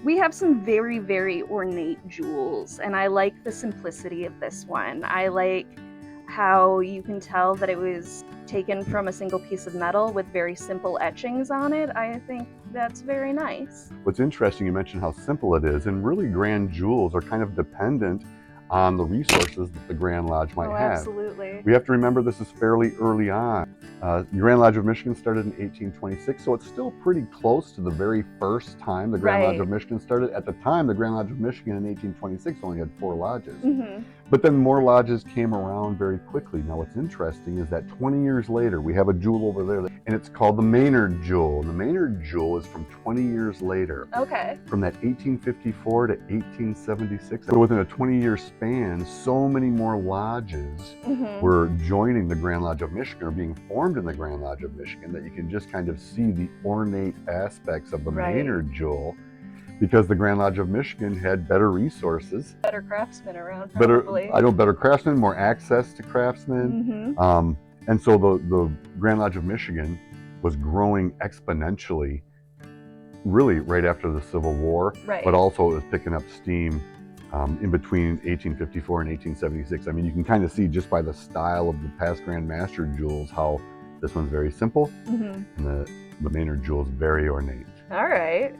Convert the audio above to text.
We have some very, very ornate jewels, and I like the simplicity of this one. I like how you can tell that it was taken from a single piece of metal with very simple etchings on it. I think that's very nice. What's interesting, you mentioned how simple it is, and really grand jewels are kind of dependent on the resources that the Grand Lodge might Oh, have. absolutely. We have to remember this is fairly early on. The Grand Lodge of Michigan started in 1826, so it's still pretty close to the very first time the Grand Lodge Right. of Michigan started. At the time, the Grand Lodge of Michigan in 1826 only had 4 lodges. Mm-hmm. But then more lodges came around very quickly. Now what's interesting is that 20 years later, we have a jewel over there, and it's called the Maynard Jewel. And the Maynard Jewel is from 20 years later. Okay. From that 1854 to 1876. So within a 20-year span, so many more lodges were joining the Grand Lodge of Michigan or being formed in the Grand Lodge of Michigan that you can just kind of see the ornate aspects of the Right. Maynard Jewel, because the Grand Lodge of Michigan had better resources. Better craftsmen around, probably. Better craftsmen, more access to craftsmen. And so the Grand Lodge of Michigan was growing exponentially really right after the Civil War, Right. but also it was picking up steam in between 1854 and 1876. I mean, you can kind of see just by the style of the past Grand Master jewels how this one's very simple, and the Maynard jewel is very ornate. All right.